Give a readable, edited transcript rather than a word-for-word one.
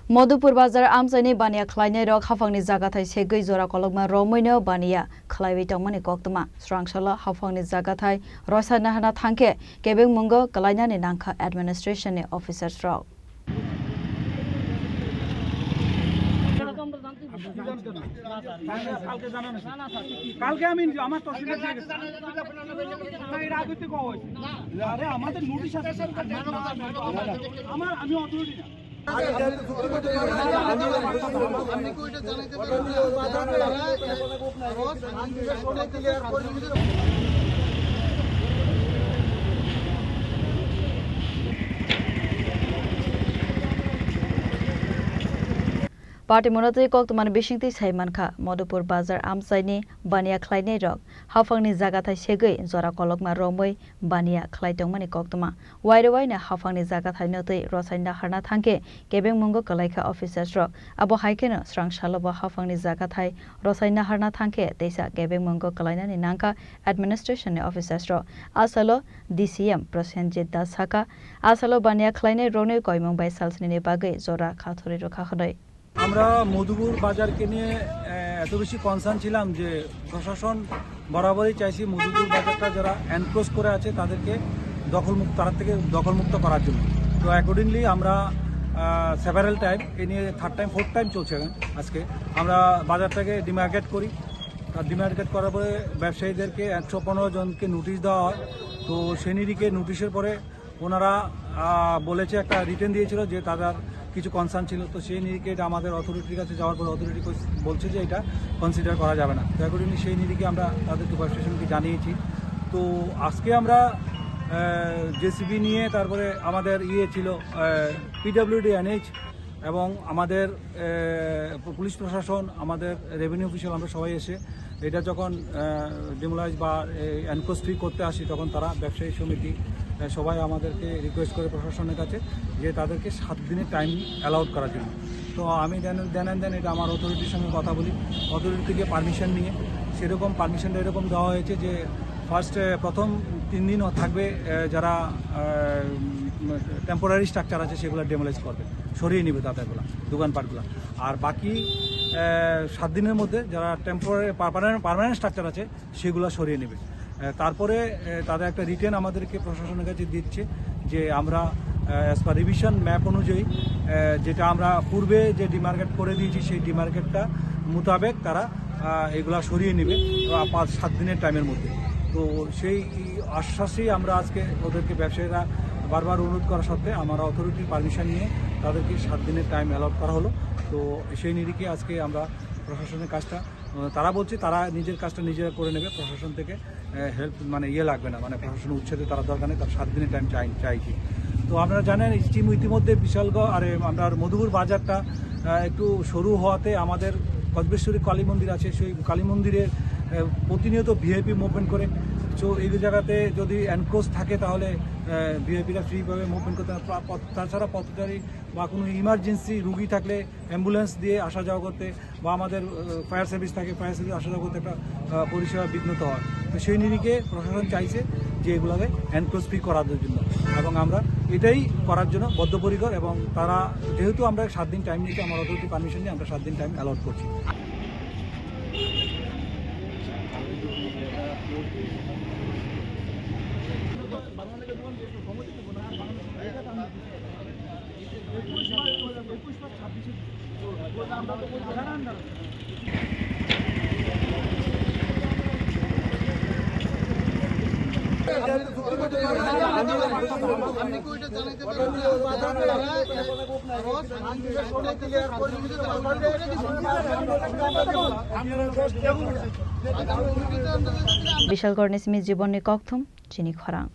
मधुपुर बाजार आमचाइनि बानिया खलायनाय रक हाफांनि जागाथाय सेगै जरा कलगमा रमैनो बानिया खलायबाय दंमोन कक्तमा स्रांसला हाफांनि जागाथाय रसायना हाना थांखे केबें मुंगो कलायनानि नांखा एडमिनिस्ट्रेशननि अफिसार्स रक কালকে আমি আমার তহসিলদার আরে আমাদের নোটিশ আছে আমার আমি অথরিটি না पार्टी मुनतै कक्तमान बिसिंति साइमानखा मधुपुर बाजार आमचाइनि बानिया खलायनाय रक हाफांनि जागाथाय सेगै जरा कलगमा रमै बानिया खलायदोंमोन कक्तमा वाइरवाइना हाफांनि जागाथाय नतै रसायना हारना थांके केबें मुंगो कलायखा अफिसार्स रक आबो हाइकेनो स्रांसालबो हाफांनि जागाथाय रसायना हारना थांके दैसा केबें मुंगो कलायनानि नांखा एडमिनिस्ट्रेशननि अफिसार्स रक आसलो डीसीएम प्रसेनजित दासहाका आसलो बानिया खलायनाय रनै कयमं बाय सालसनि बागै जरा खाथुरि रखा खदै আমরা মধুপুর বাজারকে নিয়ে এত বেশি কনসার্ন ছিলাম যে প্রশাসন বরাবরই চাইছি মধুপুর বাজারটা যারা এনক্লোজ করে আছে তাদেরকে দখলমুক্ত করার জন্য তো অ্যাকর্ডিংলি আমরা সেভারাল টাইম এ নিয়ে ফোর্থ টাইম চলছে আজকে আমরা বাজারটাকে ডিমার্কেট করি আর ডিমার্কেট করার পরে ব্যবসায়ীদেরকে 115 জনকে নোটিশ দেওয়া হয় তো সেই নিরিখে নোটিশের পরে ওনারা বলেছে একটা রিটেন দিয়েছিল যে তাদের কিছু কনসার্ন ছিল তো সেই নিরিখে এটা আমাদের অথরিটির কাছে যাওয়ার পর অথরিটি বলছে যে এটা কনসিডার করা যাবে না তো অ্যাকর্ডিংলি সেই নিরিখে আমরা তাদের ডিপার্টমেন্টকে জানিয়েছি তো আজকে আমরা জেসিবি নিয়ে তারপরে আমাদের ছিল পিডব্লিউডি এনএইচ এবং আমাদের পুলিশ প্রশাসন আমাদের রেভিনিউ অফিসিয়াল আমরা সবাই এসে এটা যখন ডিমোলাইজ বা এনক্লোজ ফ্রি করতে আসি তখন তারা ব্যবসায়ী সমিতি সবাই আমাদেরকে রিকোয়েস্ট করে প্রশাসনের কাছে যে তাদেরকে 7 দিনের টাইম অ্যালাউড করার জন্য তো আমি দেন এটা আমার অথরিটির সঙ্গে কথা বলি অথরিটি থেকে পারমিশন নিয়ে সেরকম পারমিশনটা এরকম দেওয়া হয়েছে যে প্রথম 3 দিন থাকবে যারা টেম্পোরারি স্ট্রাকচার আছে সেগুলো ডেমোলাইজ করবে সরিয়ে নেবে তাদেরগুলো দোকানপাটগুলো আর বাকি 7 দিনের মধ্যে যারা টেম্পোরারি পার্মানেন্ট স্ট্রাকচার আছে সেগুলো সরিয়ে নেবে তারপরে তাদের একটা রিটেন আমাদেরকে প্রশাসনের কাছে দিচ্ছে যে আমরা অ্যাজ পার রিভিশন ম্যাপ অনুযায়ী যেটা আমরা পূর্বে যে ডিমার্কেট করে দিয়েছি সেই ডিমার্কেটটা মোতাবেক তারা এগুলা সরিয়ে নেবে 5-7 দিনের টাইমের মধ্যে তো সেই আশ্বাসেই আমরা আজকে ওদেরকে ব্যবসায়ীরা বারবার অনুরোধ করা সত্ত্বে আমরা অথরিটির পারমিশন নিয়ে তাদেরকে 7 দিনের টাইম অ্যালট করা হলো তো সেই নিরিখে আজকে আমরা প্রশাসনের কাজটা তারা বলছে তারা নিজের কাজটা নিজেরা করে নেবে প্রশাসন থেকে হেল্প লাগবে না প্রশাসন উচ্ছেদে তারা দরকার নেই তার 7 দিনের টাইম চাইছি তো আপনারা জানেন ইতিমধ্যে বিশালগড় আর আমরা মধুপুর বাজারটা একটু সরু হওয়াতে আমাদের কদবেশ্বরী কালী মন্দির আছে সেই কালী মন্দিরের প্রতিনিয়ত ভিআইপি মুভমেন্ট করে সো এই জায়গাতে যদি এনক্লোজ থাকে তাহলে ভিআইপিরা ফ্রিভাবে মুভমেন্ট করতে তাছাড়া পথচারী বা কোনো ইমার্জেন্সি রুগী থাকলে অ্যাম্বুলেন্স দিয়ে আসা যাওয়া করতে বা আমাদের ফায়ার সার্ভিস থাকে ফায়ার সার্ভিস আসা যাওয়া করতে একটা পরিষেবা বিঘ্নত হয় তো সেই নিরিখে প্রশাসন চাইছে যে এগুলোকে এনক্লোজ ফ্রি করার জন্য এবং আমরা এটাই করার জন্য বদ্ধপরিকর এবং তারা যেহেতু আমরা 7 দিন টাইম নিতে আমার অথরিটি পারমিশন নিয়ে আমরা 7 দিন টাইম অ্যালট করছি বিশালগড় নিসমি জীবনী কক্থম চিনি খরাং।